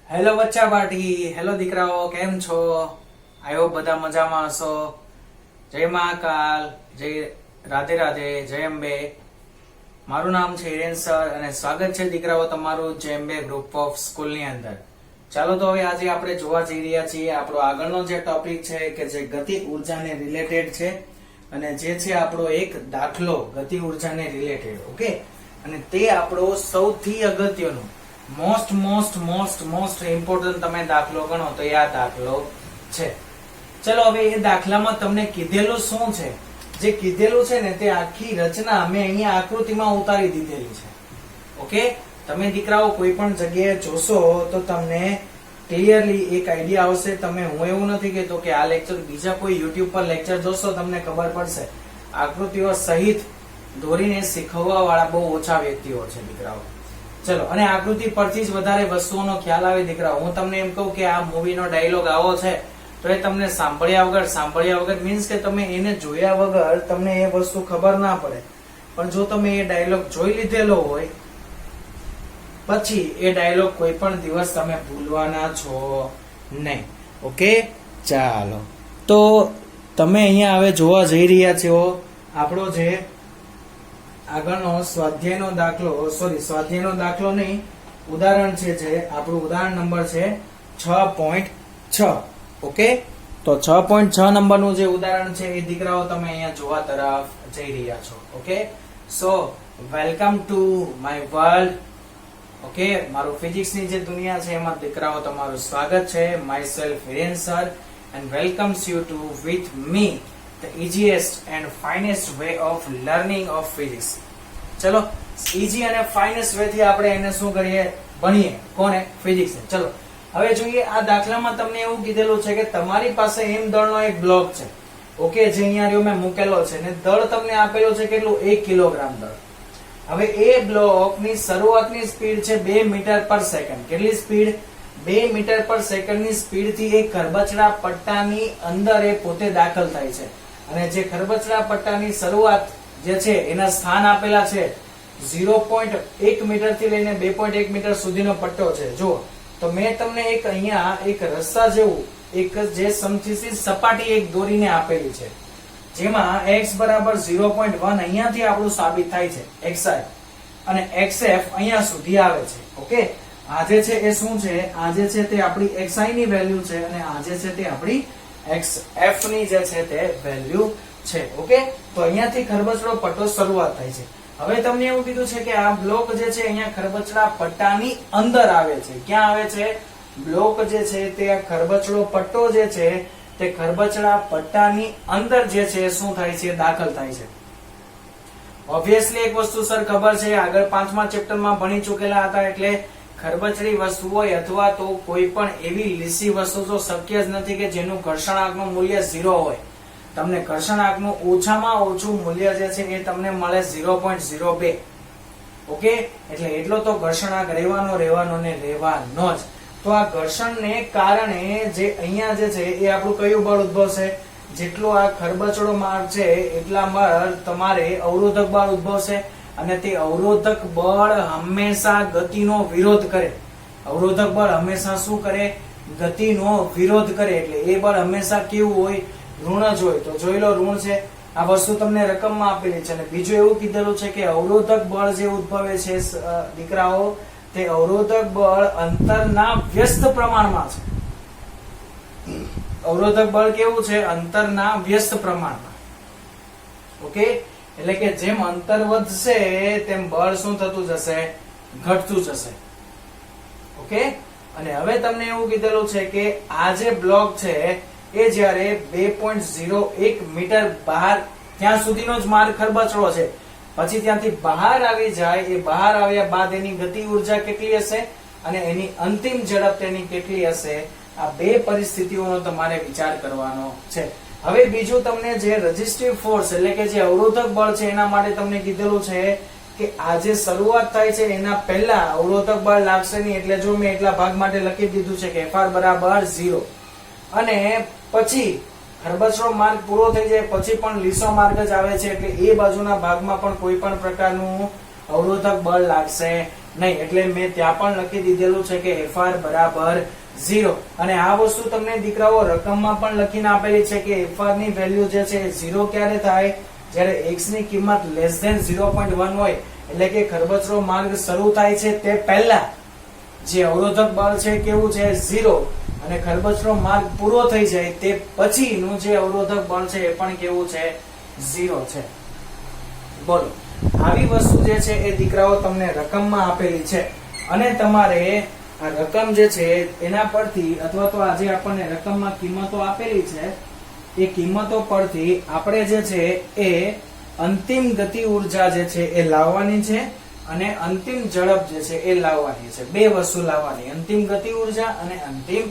Hello બચ્ચા party, hello દીકરાઓ, કેમ છો? આઈ હોપ બધા મજામાં હશો. જય મહાકાલ, જય રાધે રાધે, જય અંબે. મારું નામ છે હિરેન સર અને સ્વાગત છે દીકરાઓ તમારું જય અંબે ગ્રુપ ઓફ સ્કૂલની અંદર. ચાલો તો હવે આજે આપણે જોવા જઈ રહ્યા છીએ આપણો આગળનો જે ટોપિક છે કે જે ગતિ ઉર્જાને રિલેટેડ છે અને જે છે આપણો એક દાખલો ગતિ ઉર્જાને રિલેટેડ. ઓકે, અને તે આપણો સૌથી અગત્યનો મોસ્ટ ઇમ્પોર્ટન્ટ તમે દાખલો ગણો તો એ આ દાખલો છે. ચલો હવે એ દાખલામાં તમને કીધેલું શું છે, જે કીધેલું છે ને તે આખી રચના અમે અહીંયા આકૃતિમાં ઉતારી દીધેલી છે. ઓકે, તમે દીકરાઓ કોઈ પણ જગ્યાએ જોશો તો તમને ક્લિયરલી એક આઈડિયા આવશે. તમે હું એવું નથી કહેતો કે આ લેક્ચર બીજા કોઈ યુટ્યુબ પર લેક્ચર જોશો તમને ખબર પડશે. આકૃતિઓ સહિત દોરીને શીખવવા વાળા બહુ ઓછા વ્યક્તિઓ છે દીકરાઓ. ચલો, અને આકૃતિ પરથી જ વધારે વસ્તુઓનો ખ્યાલ આવે દીકરાઓ. હું તમને એમ કહું કે આ મૂવીનો ડાયલોગ આવો છે તો એ તમને સાંભળ્યા વગર મીન્સ કે તમે એને જોયા વગર તમને એ વસ્તુ ખબર ના પડે. પણ જો તમે એ ડાયલોગ જોઈ લીધેલો હોય પછી એ ડાયલોગ કોઈ પણ દિવસ તમે ભૂલવાના છો નહીં. ઓકે, ચાલો તો તમે અહીંયા હવે જોવા જઈ રહ્યા છો આપણો જે આગળનો સ્વાધ્યાયનો દાખલો નહીં, ઉદાહરણ છે જે આપણું ઉદાહરણ નંબર છે 6.6. ઓકે, તો 6.6 નંબરનું જે ઉદાહરણ છે એ દીકરાઓ તમે અહીંયા જોવા તરફ જઈ રહ્યા છો. Okay, so welcome to my world. Okay, મારું ફિઝિક્સની જે દુનિયા છે એમાં દીકરાઓ તમારું સ્વાગત છે. Myself Hiren sir and welcomes you to with me the easiest and finest way of learning of physics. ચલો, easy અને finest way થી આપણે એને શું કરીએ, ભણીએ. કોને? ફિઝિક્સ. ચલો હવે જોઈએ આ દાખલામાં તમને એવું કીધેલું છે કે તમારી પાસે m દળનો એક બ્લોક છે. ઓકે, જે અહીંયા રહ્યો મેં મૂકેલો છે ને દળ તમને આપેલો છે કેટલું, 1 કિલોગ્રામ દળ. હવે એ બ્લોકની શરૂઆતની સ્પીડ છે 2 મીટર પર સેકન્ડ. કેટલી સ્પીડ? 2 મીટર પર સેકન્ડની સ્પીડથી એક ખરબચડા પટ્ટાની અંદર એ પોતે દાખલ થાય છે. અને જે ખરબચડા પટ્ટાની શરૂઆત જે છે એના સ્થાન આપેલા છે 0.1 મીટર થી લઈને 2.1 મીટર સુધીનો પટ્ટો છે. જો તો મેં તમને એક અહીંયા એક રસ્સા જેવું એક જે સમચીસી સપાટી એક દોરીને આપેલી છે જેમાં x બરાબર 0.1 અહીંયાથી આપણું સાબિત થાય છે xi અને xf અહીંયા સુધી આવે છે. ઓકે, આ જે છે એ શું છે, આ જે છે તે આપણી xi ની વેલ્યુ છે અને આ જે છે તે આપણી xf ની જે છે તે વેલ્યુ છે. ઓકે, તો અહીંયાથી ખરબચડો પટ્ટો શરૂઆત થાય છે. હવે તમને એવું કીધું છે કે આ બ્લોક જે છે અહીંયા ખરબચડા પટ્ટાની અંદર આવે છે. ક્યાં આવે છે? બ્લોક જે છે તે ખરબચડો પટ્ટો જે છે તે ખરબચડા પટ્ટાની અંદર જે છે શું થાય છે, દાખલ થાય છે. ઓબ્વિયસલી એક વસ્તુ સર ખબર છે, આગળ 5મા ચેપ્ટરમાં ભણી ચૂકેલા હતા, એટલે ખરબચડી વસ્તુ હોય અથવા તો કોઈ પણ એવી લીસી વસ્તુ તો શક્ય જ નથી કે જેનું ઘર્ષણાંકનું મૂલ્ય 0 હોય. તમને ઘર્ષણાંકનું ઓછામાં ઓછું મૂલ્ય જે છે એ તમને મળે 0.02. ઓકે, એટલે એટલો તો ઘર્ષણાંક રહેવાનો ને રહેવાનો જ. તો આ ઘર્ષણને કારણે જે અહીંયા જે છે એ આપણું કયું બળ ઉદ્ભવશે, જેટલો આ ખરબચડો માર્ગ છે એટલામાં તમારે અવરોધક બળ ઉદ્ભવશે. અને તે અવરોધક બળ હંમેશા ગતિનો વિરોધ કરે. અવરોધક બળ હંમેશા શું કરે? ગતિનો વિરોધ કરે. એટલે એ બળ હંમેશા કેવું હોય? ઋણ જ હોય. તો જોઈ લો, ઋણ છે. આ વસ્તુ તમને રકમમાં આપેલી છે. અને બીજું એવું કીધેલું છે કે અવરોધક બળ જે ઉદ્ભવે છે દીકરાઓ, તે અવરોધક બળ અંતરના વ્યસ્ત પ્રમાણમાં છે. અવરોધક બળ કેવું છે? અંતરના વ્યસ્ત પ્રમાણમાં. ઓકે, એટલે કે જેમ અંતર વધશે તેમ બળ શું થતું જશે? ઘટતું જશે. ઓકે, અને હવે તમને એવું કીધેલું છે કે આ જે બ્લોક છે એ જ્યારે 2.01 મીટર બહાર, ત્યાં સુધીનો જ માર્ગ ખરબચડો છે, પછી ત્યાંથી બહાર આવી જાય, એ બહાર આવ્યા બાદ એની ગતિ ઉર્જા કેટલી હશે અને એની અંતિમ ઝડપ તેની કેટલી હશે, આ બે પરિસ્થિતિઓનો તમારે વિચાર કરવાનો છે. હવે બીજું તમને જે રેઝિસ્ટિવ ફોર્સ એટલે કે જે અવરોધક બળ છે એના માટે તમને કીધેલું છે કે આ જે શરૂઆત થાય છે એના પહેલા અવરોધક બળ લાગશે નહીં. એટલે જો મેં એટલા ભાગ માટે લખી દીધું છે કે Fr બરાબર 0. અને પછી ખરબચડો માર્ગ પૂરો થઈ જાય પછી પણ લીસો માર્ગ જ આવે છે, એટલે એ બાજુના ભાગમાં પણ કોઈ પણ પ્રકારનું અવરોધક બળ લાગશે નહીં, એટલે મેં ત્યાં પણ લખી દીધેલું છે કે FR બરાબર 0. અને આ વસ્તુ તમને દીકરાઓ રકમમાં પણ લખીને આપેલી છે કે FR ની વેલ્યુ જે છે 0 ક્યારે થાય, જ્યારે x ની કિંમત લેસ ધેન 0.1 હોય, એટલે કે ખરબચડો માર્ગ શરૂ થાય છે તે પહેલા જે અવરોધક બળ છે કેવું છે 0, અને ખરબચડો માર્ગ પૂરો થઈ જાય તે પછીનું જે અવરોધક બળ છે એ પણ કેવું છે 0 છે. બોલો, આવી વસ્તુ જે છે એ દીકરાઓ તમને રકમમાં આપેલી છે, અને તમારે આ રકમ જે છે એના પરથી અથવા તો આજે આપણને રકમમાં કિંમતો આપેલી છે એ કિંમતો પરથી આપણે જે છે એ અંતિમ ગતિ ઉર્જા જે છે એ લાવવાની છે અને અંતિમ ઝડપ જે છે એ લાવવાની છે. બે વસ્તુ લાવવાની, અંતિમ ગતિ ઉર્જા અને અંતિમ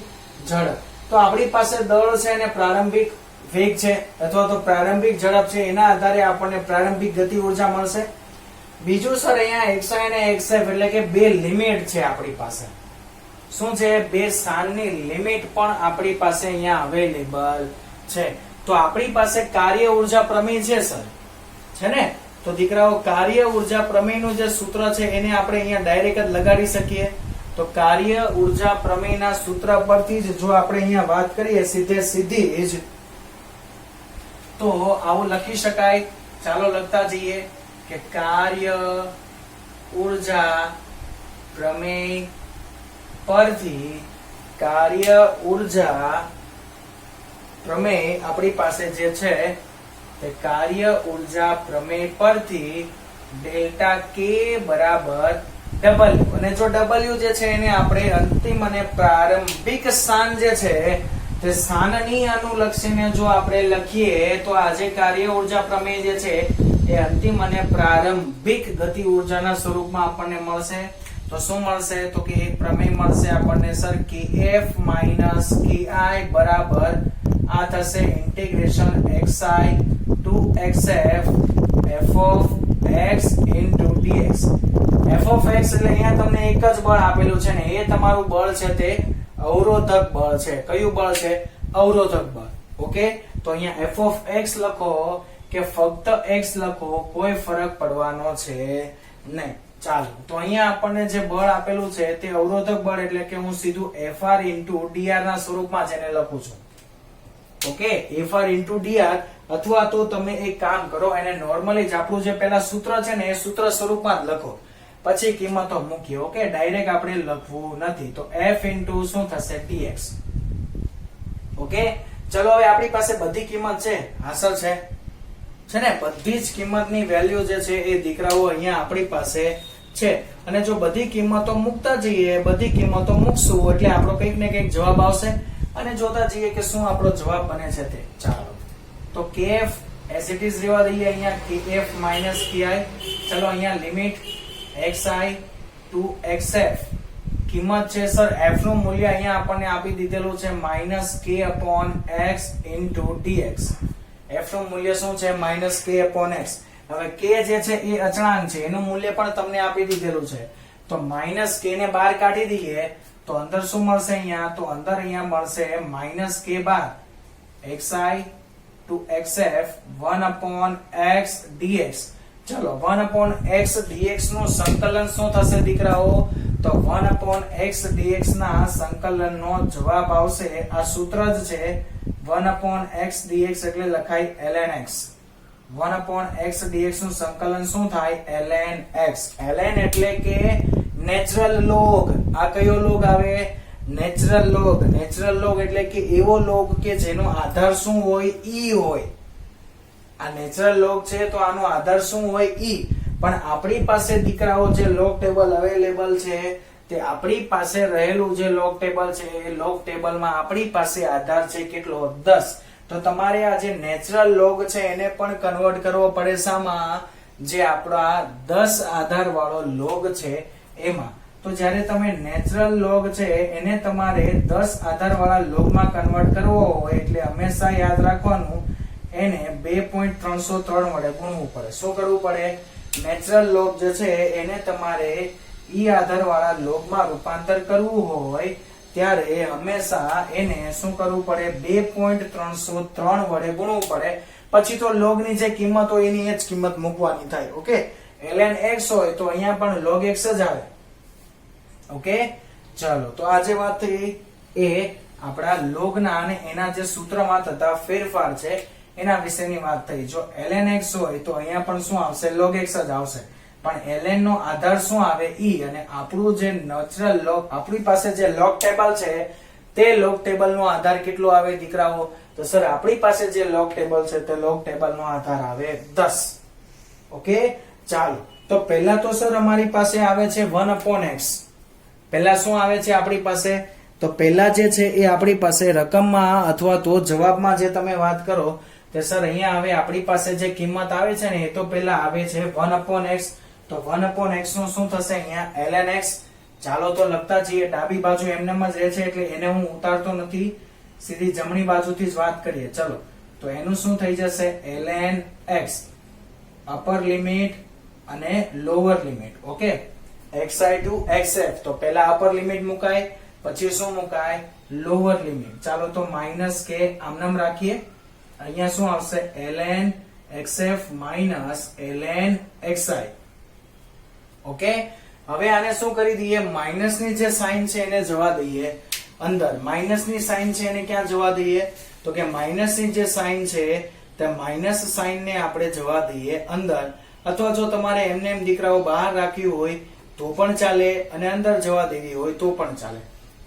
ઝડપ. તો આપણી પાસે દળ છે અને પ્રારંભિક વેગ છે અથવા તો પ્રારંભિક ઝડપ છે, એના આધારે આપણને પ્રારંભિક ગતિ ઉર્જા મળશે. બીજું સર અહીંયા xi અને xf એટલે કે બે લિમિટ છે આપણી પાસે. શું છે? બે સ્થાનની લિમિટ પણ આપણી પાસે અહીંયા અવેલેબલ છે. તો આપણી પાસે કાર્ય ઉર્જા પ્રમેય છે સર, છે ને? તો દીકરાઓ કાર્ય ઉર્જા પ્રમેયનું જે સૂત્ર છે એને આપણે અહીંયા ડાયરેક્ટ જ લગાડી શકીએ. તો કાર્ય ઉર્જા પ્રમેયના સૂત્ર પરથી જ જો આપણે અહીંયા વાત કરીએ સીધી જ, તો આવું લખી શકાય. ચાલો લખતા જઈએ કે કાર્ય ઉર્જા પ્રમેય પરથી કાર્ય ઉર્જા પ્રમેય આપણી પાસે જે છે તે કાર્ય ઉર્જા પ્રમેય પરથી ડેલ્ટા k બરાબર W, અને જો W જે છે એને આપણે અંતિમ અને પ્રારંભિક સ્થાન જે છે તે સ્થાનની અનુલક્ષીને જો આપણે લખીએ તો આજે કાર્ય ઉર્જા પ્રમેય જે છે એ અંતિમ અને પ્રારંભિક ગતિ ઉર્જાના સ્વરૂપમાં આપણને મળશે. તો શું મળશે? તો કે એક પ્રમેય મળશે આપણને સર kF - ki બરાબર આ થશે integration xi to xf f of x into dx. f of x એટલે અહીંયા તમને એક જ બળ આપેલું છે ને એ તમારું બળ છે તે અવરોધક બળ છે. કયું બળ છે? અવરોધક બળ. ઓકે, તો અહીંયા f of x લખો કે ફક્ત x લખો, કોઈ ફરક પડવાનો છે નહીં. ચાલો, તો અહીંયા આપણને જે બળ આપેલું છે તે અવરોધક બળ એટલે કે હું સીધું FR into dr ના સ્વરૂપમાં જેને લખું છું. ઓકે, FR into dr, અથવા તો તમે એક કામ કરો, એને નોર્મલી જ આપણું જે પહેલા સૂત્ર છે ને એ સૂત્ર સ્વરૂપમાં જ લખો, પછી કિંમતો મૂકીએ. ઓકે, ડાયરેક્ટ આપણે લખવું નથી. તો F into શું થશે? dx. ઓકે, ચલો હવે આપણી પાસે બધી કિંમત છે, હાસલ છે ને? બધી જ કિંમતની વેલ્યુ જે છે એ દીકરાઓ અહીંયા આપણી પાસે છે. અને જો બધી કિંમતો મૂકતા જઈએ, બધી કિંમતો મૂકશું એટલે આપણો કંઈક ને કંઈક જવાબ આવશે, અને જોતા જઈએ કે શું આપણો જવાબ બને છે તે. ચાલો, તો kf as it is રહેવા દઈએ અહીંયા, kf - ki. ચલો અહીંયા લિમિટ xi to xf, કિંમત છે સર f નું મૂલ્ય અહીંયા આપણને આપી દીધેલું છે -k/x into dx. f નું મૂલ્ય શું છે? -k/x. હવે k જે છે એ અચળાંક છે, એનું મૂલ્ય પણ તમને આપી દીધેલું છે. તો -k ને બહાર કાઢી દઈએ તો અંદર શું મળશે અહીંયા? તો અંદર અહીંયા મળશે -k/, xi to xf 1/x dx. ચલો, 1/x dx નું સંકલન શું થશે દીકરાઓ? તો 1/x dx ના સંકલનનો જવાબ આવશે, આ સૂત્ર જ છે 1/x dx એટલે લખાય ln x. 1/x dx નું સંકલન શું થાય? ln x. ln એટલે કે નેચરલ લોગ. આ કયો લોગ આવે? Natural log. નેચરલ લોગ એટલે કે એવો લોગ કે જેનો આધાર શું હોય? e હોય. આ નેચરલ લોગ છે તો આનો આધાર શું હોય? e. પણ આપણી પાસે દીકરાઓ જે લોગ ટેબલ અવેલેબલ છે તે આપણી પાસે રહેલું જે લોગ ટેબલ છે એ લોગ ટેબલમાં આપણી પાસે આધાર છે કેટલો? 10. તો તમારે આ જે નેચરલ લોગ છે એને પણ કન્વર્ટ કરવો પડે શામાં? જે આપણા 10 આધાર વાળો લોગ છે એમાં. તો જ્યારે તમે નેચરલ લોગ છે એને તમારે 10 આધાર વાળા લોગમાં કન્વર્ટ કરવો હોય એટલે હંમેશા યાદ રાખવાનું એને 2.303 વડે ગુણવું પડે. શું કરવું પડે? નેચરલ લોગ જે છે એને તમારે ઈ આધાર વાળા લોગમાં રૂપાંતર કરવું હોય ત્યારે હંમેશા એને શું કરવું પડે? 2.303 વડે ગુણવું પડે. પછી તો લોગની જે કિંમત હોય એની જ કિંમત મૂકવાની થાય. ઓકે, ln x હોય તો અહીંયા પણ log x જ આવે. ઓકે, ચાલો તો આજે વાત થઈ એ આપણા લોગના અને એના જે સૂત્રમાં થતા ફેરફાર છે એના વિશેની વાત થઈ. જો ln x હોય તો અહીંયા પણ શું આવશે? log x જ આવશે. પણ ln નો આધાર શું આવે? e. અને આપણું જે નેચરલ લોગ, આપણી પાસે જે લોગ ટેબલ છે તે લોગ ટેબલ નો આધાર કેટલો આવે દીકરાઓ? તો સર આપણી પાસે જે લોગ ટેબલ છે તે લોગ ટેબલ નો આધાર આવે 10. ઓકે, ચાલો તો પહેલા તો સર અમારી પાસે આવે છે 1/x. પહેલા શું આવે છે આપણી પાસે? તો પહેલા જે છે એ આપણી પાસે રકમમાં અથવા તો જવાબમાં જે તમે વાત કરો તે સર અહીંયા આવે આપણી પાસે જે કિંમત આવે છે ને એ તો પહેલા આવે છે 1/x. તો 1/x નું શું થશે અહીંયા? ln x. ચાલો તો લખતા જઈએ. ડાબી બાજુ એમનેમ જ રહે છે એટલે એને હું ઉતારતો નથી, સીધી જમણી બાજુથી જ વાત કરીએ. ચલો તો એનું શું થઈ જશે? ln x અપર લિમિટ અને lower limit. Okay, xi to xf. તો પહેલા અપર લિમિટ મુકાય, પછી શું મુકાય? Lower limit. ચાલો તો માઈનસ કે આમનામ રાખીએ. અહીંયા શું આવશે? ln xf minus ln xi. Okay, હવે આને શું કરી દઈએ? માઇનસ ની જે સાઇન છે એને જવા દઈએ અંદર. માઇનસ ની સાઇન છે એને ક્યાં જવા દઈએ? તો કે માઇનસ ની જે સાઇન છે તે માઇનસ સાઇન ને આપણે જવા દઈએ અંદર. અથવા જો તમારે એમને એમ દીકરાઓ બહાર રાખ્યું હોય તો પણ ચાલે અને અંદર જવા દેવી હોય તો પણ ચાલે.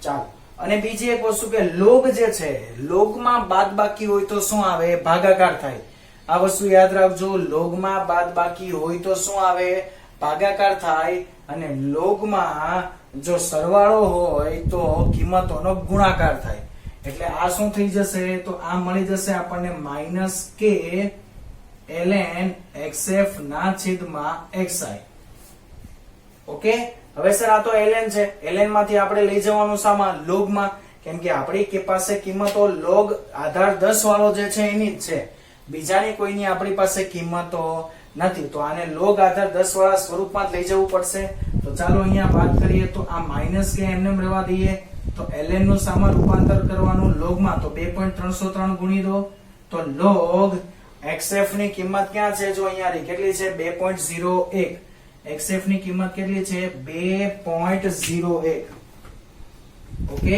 ચાલો, અને બીજી એક વસ્તુ કે લોગ જે છે, લોગમાં બાદબાકી હોય તો શું આવે? ભાગાકાર થાય. આ વસ્તુ યાદ રાખજો. લોગમાં બાદબાકી હોય તો શું આવે? ભાગાકાર થાય. અને લોગમાં જો સરવાળો હોય તો કિંમતોનો ગુણાકાર થાય. એટલે આ શું થઈ જશે? તો આ મળી જશે આપણને માઈનસ કે ln xf ના છેદમાં xi. ઓકે, હવે સર આ તો ln છે. ln માંથી આપણે લઈ જવાનું સામા? લોગમાં. કેમ કે આપણી પાસે કિંમતો લોગ આધાર 10 વાળો જે છે એની જ છે, બીજાની કોઈની આપણી પાસે કિંમતો નથી. તો આને લોગ આધાર 10 વાળા સ્વરૂપમાં જ લઈ જવું પડશે. તો ચાલો અહીંયા વાત કરીએ. તો આ માઈનસ કે એમને રહેવા દઈએ. તો ln નું સામા રૂપાંતર કરવાનું લોગમાં. તો 2.303 ગુણી દો. તો લોગ xf ની કિંમત ક્યાં છે? જો અહીંયા રહી. કેટલી છે? 2.01. xf ની કિંમત કેટલી છે? 2.01. ઓકે,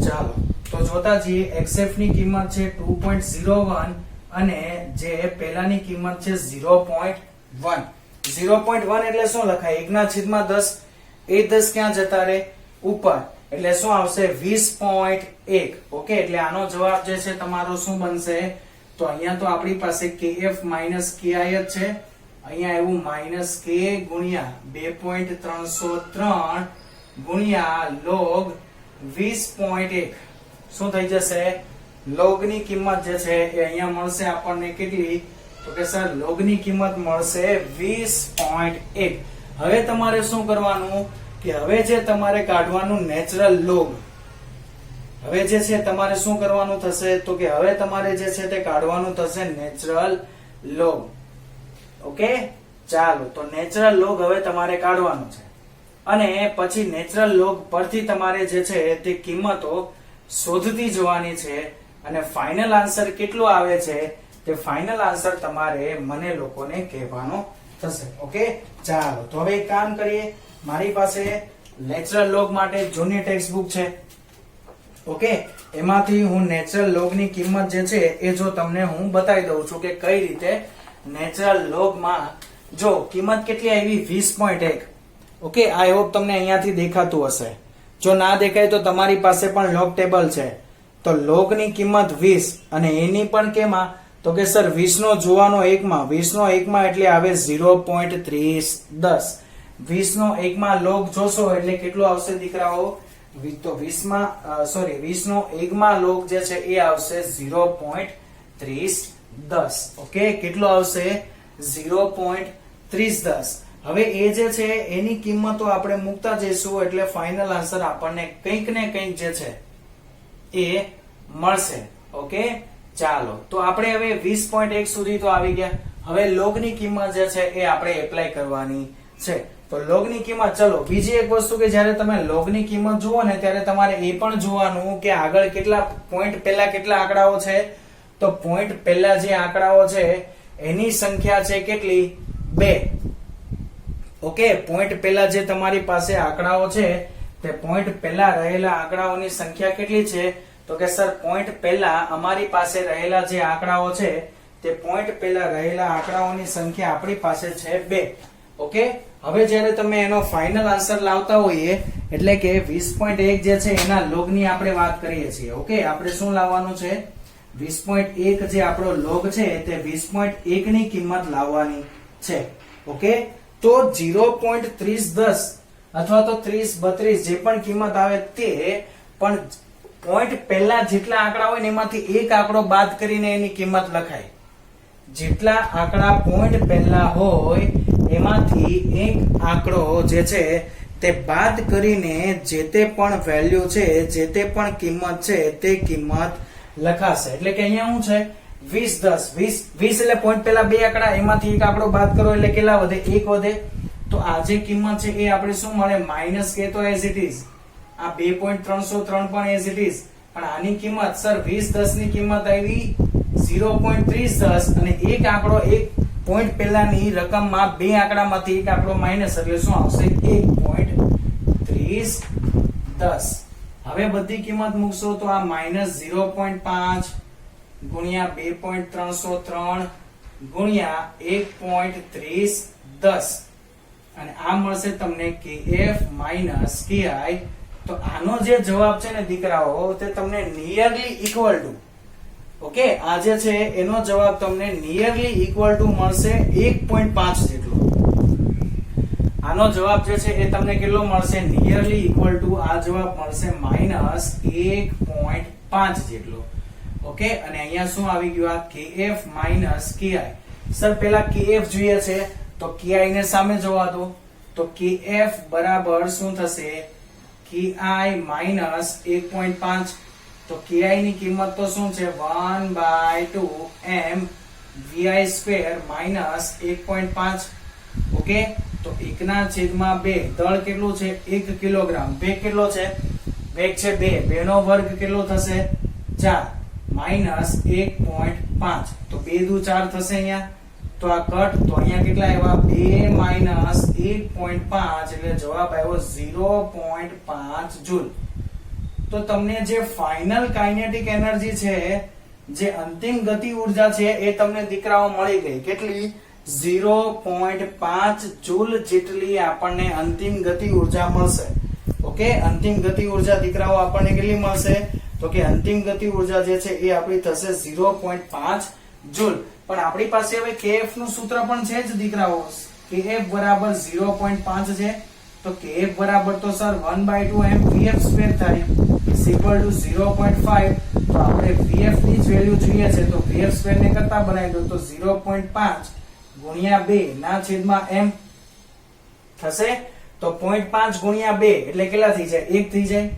ચાલો તો જોતા જઈએ. xf ની કિંમત છે 2.01 અને જે પહેલાની કિંમત છે 0.1. 0.1 એટલે શું લખાય? 1/10. એ 10 ક્યાં જતા રહે? ઉપર. એટલે શું આવશે? 20.1. ઓકે, એટલે આનો જવાબ જે છે તમારો શું બનશે? તો અહીંયા તો આપણી પાસે kf માઈનસ ki જ છે. અહીંયા એવું માઈનસ k ગુણ્યા 2.303 ગુણ્યા log 20.1. શું થઈ જશે? લોગ ની કિંમત જે છે એ અહીંયા મળશે આપણને કેટલી? તો કે સર લોગ ની કિંમત મળશે 20.1. હવે તમારે શું કરવાનું કે હવે જે તમારે કાઢવાનું નેચરલ લોગ, હવે જે છે તમારે શું કરવાનું થશે? તો કે હવે તમારે જે છે તે કાઢવાનું થશે નેચરલ લોગ. ઓકે, ચાલો તો નેચરલ લોગ હવે તમારે કાઢવાનું છે. અને પછી નેચરલ લોગ પરથી તમારે જે છે તે કિંમતો શોધતી જવાની છે. અને ફાઇનલ આન્સર કેટલો આવે છે તે ફાઇનલ આન્સર તમારે મને લોકોને કહેવાનો થશે. ઓકે, ચાલો તો હવે એક કામ કરીએ. મારી પાસે નેચરલ લોગ માટે જૂની ટેક્સ્ટ બુક છે. ઓકે, એમાંથી હું નેચરલ લોગ ની કિંમત જે છે એ જો તમને હું બતાવી દઉં છું કે કઈ રીતે નેચરલ લોગમાં જો કિંમત કેટલી આવી? 20.1. ઓકે, આઈ હોપ તમને અહીંયાથી દેખાતું હશે. જો ના દેખાય તો તમારી પાસે પણ લોગ ટેબલ છે. તો લોગ ની કિંમત 20 અને એની પણ કેમાં? તો કે સર 20 નો જોવાનો 1 માં. 20 નો 1 માં એટલે આવે 0.310. 20 નો 1 માં લોગ જોશો એટલે કેટલું આવશે દીકરાઓ? તો 20 માં 20 નો 1 માં લોગ જે છે એ આવશે 0.310. ઓકે, કેટલું આવશે? 0.310. હવે એ જે છે એની કિંમતો આપણે મૂકતા જઈશું એટલે ફાઇનલ આન્સર આપણને કંઈક ને કંઈક જે છે એ મળશે. ઓકે, ચાલો તો આપણે હવે 20.1 સુધી તો આવી ગયા. હવે લોગ ની કિંમત જે છે એ આપણે એપ્લાય કરવાની છે. તો લોગ ની કિંમત, ચલો બીજી એક વસ્તુ કે જ્યારે તમે લોગ ની કિંમત જુઓ ને ત્યારે તમારે એ પણ જોવાનું કે આગળ કેટલા પોઈન્ટ પહેલા કેટલા આંકડાઓ છે. તો પોઈન્ટ પહેલા જે આંકડાઓ છે એની સંખ્યા છે કેટલી? 2. ઓકે, પોઈન્ટ પહેલા જે તમારી પાસે આંકડાઓ છે તે પોઈન્ટ પહેલા રહેલા આંકડાઓની સંખ્યા કેટલી છે? તો કે સર પોઈન્ટ પહેલા અમારી પાસે રહેલા જે આંકડાઓ છે તે પોઈન્ટ પહેલા રહેલા આંકડાઓની સંખ્યા આપણી પાસે છે 2. ઓકે, હવે જ્યારે તમે એનો ફાઇનલ આન્સર લાવતા હોઈએ એટલે કે 20.1 જે છે એના લોગની આપણે વાત કરીએ છીએ. ઓકે, આપણે શું લાવવાનું છે? 20.1 જે આપણો લોગ છે તે 20.1 ની કિંમત લાવવાની છે. ઓકે, તો 0.3010 અથવા તો 3032 જે પણ કિંમત આવે તે પણ પોઈન્ટ પહેલા જેટલા આંકડા હોય ને એમાંથી એક આંકડો બાદ કરીને એની કિંમત લખાય. જેટલા આંકડા પોઈન્ટ પહેલા હોય એમાંથી એક આંકડો જે છે તે બાદ કરીને જે તે પણ વેલ્યુ છે, જે તે પણ કિંમત છે તે કિંમત લખાશે. એટલે કે અહીંયા શું છે 20 એટલે પોઈન્ટ પહેલા બે આંકડા એમાંથી એક આંકડો બાદ કરો એટલે કેટલા વધે? 1 વધે. તો આ જે કિંમત છે એ આપણે શું મળે? માઇનસ કે તો એઝ ઇટ ઇઝ. આ 2.303 પણ એઝ ઇટ ઇઝ. પણ આની કિંમત સર 2010 ની કિંમત આવી 0.3010 અને એક આંકડો એક પોઈન્ટ પહેલાની રકમમાં બે આંકડામાંથી એક આંકડો માઇનસ એટલે શું આવશે? 1.3010. હવે બધી કિંમત મૂકશો તો આ માઇનસ 0.5 ગુણ્યા 2.303 ગુણ્યા 1.3010 અને આ મળશે તમને kf માઇનસ ki. તો આનો જે જવાબ છે ને દીકરાઓ તે તમને નિયરલી ઇક્વલ ટુ, ઓકે, આ જે છે એનો જવાબ તમને નિયરલી ઇક્વલ ટુ મળશે 1.5 જેટલો. આનો જવાબ જે છે એ તમને કેટલો મળશે? નિયરલી ઇક્વલ ટુ આ જવાબ મળશે માઇનસ 1.5 જેટલો. ઓકે, અને અહીંયા શું આવી ગયું? આ kf માઇનસ ki. સર પેલા kf જોઈએ છે તો ki ને સામે જોવા દો. તો kf બરાબર શું થશે? ki minus 1.5. તો ki ની કિંમત તો શું છે? 1/2 m vi square minus 1.5. Okay, તો 1/2 દળ કેટલું છે? 1 કિલોગ્રામ. વેગ કેટલો છે? વેગ છે 2. 2 નો વર્ગ કેટલો થશે? 4 માઇનસ 1.5. તો 2 દુ 4 થશે અહીંયા. તો આ કટ. તો અહીંયા કેટલા આવ્યા? 2 માઇનસ 1.5 એટલે જવાબ આવ્યો 0.5 જૂલ. તો તમને જે ફાઇનલ કાઇનેટિક એનર્જી છે, જે અંતિમ ગતિ ઉર્જા છે એ તમને દીકરાઓ મળી ગઈ. કેટલી? 0.5 જૂલ જેટલી આપણને અંતિમ ગતિ ઉર્જા મળશે. ઓકે, અંતિમ ગતિ ઉર્જા દીકરાઓ આપણને કેટલી મળશે? તો કે અંતિમ ગતિ ઉર્જા જે છે એ આપણી થશે 0.5 જૂલ. પણ આપણી પાસે હવે kf નું સૂત્ર પણ છે જ દીકરાઓ. kf બરાબર 0.5 છે. તો kf બરાબર તો સર 1/2 m vf સ્ક્વેર થાય is equal to 0.5. તો આપણે vf ની જ વેલ્યુ જોઈએ છે તો vf સ્ક્વેર ને કરતા બનાવી દો તો 0.5 ગુણ્યા 2 ના છેદમાં m થશે. તો 0.5 ગુણ્યા 2 એટલે કેટલા થઈ જાય? 1 થઈ જાય.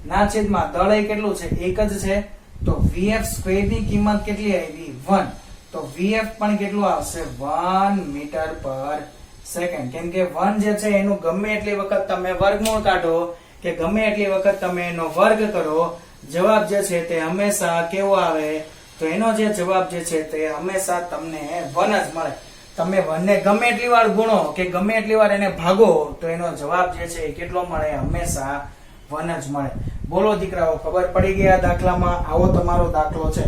ના છેદમાં દળ એ કેટલું છે? 1 જ છે. તો vf સ્ક્વેર ની કિંમત કેટલી આવી? 1. તો vf પણ કેટલું આવશે? 1 મીટર પર સેકન્ડ. કેમ કે 1 જે છે એનું ગમે એટલી વખત તમે વર્ગમૂળ કાઢો કે ગમે એટલી વખત તમે એનો વર્ગ કરો, જવાબ જે છે તે હંમેશા કેવો આવે? તો એનો જે જવાબ જે છે તે હંમેશા તમને 1 જ મળે. તમે 1 ને ગમે એટલી વાર ગુણો કે ગમે એટલી વાર એને ભાગો તો એનો જવાબ જે છે એ કેટલો મળે? હંમેશા 1 જ મળે. બોલો દીકરાઓ, ખબર પડી ગઈ આ દાખલામાં? આવો તમારો દાખલો છે.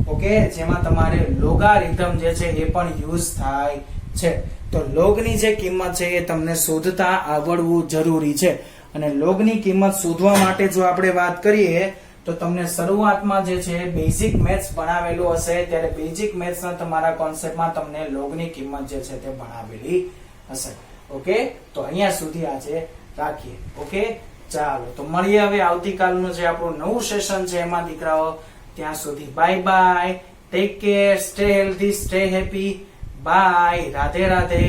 ઓકે, જેમાં તમારે લોગારિધમ જે છે એ પણ યુઝ થાય છે. તો લોગની જે કિંમત છે એ તમને શોધતા આવડવું જરૂરી છે. અને લોગની કિંમત શોધવા માટે જો આપણે વાત કરીએ તો તમને શરૂઆતમાં જે છે બેઝિક મેથ્સ ભણાવેલું હશે, ત્યારે બેઝિક મેથ્સના તમારા કોન્સેપ્ટમાં તમને લોગની કિંમત જે છે તે ભણાવેલી હશે. ઓકે, તો અહીંયા સુધી આજે રાખીએ. ઓકે, ચાલો તો મળીએ હવે આવતીકાલનું જે આપણું નવું સેશન છે એમાં દીકરાઓ. ત્યાં સુધી bye bye, take care, stay healthy, stay happy, bye, Radhe Radhe,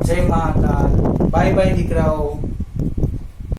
જય મહાકાલ, બાય બાય દીકરાઓ.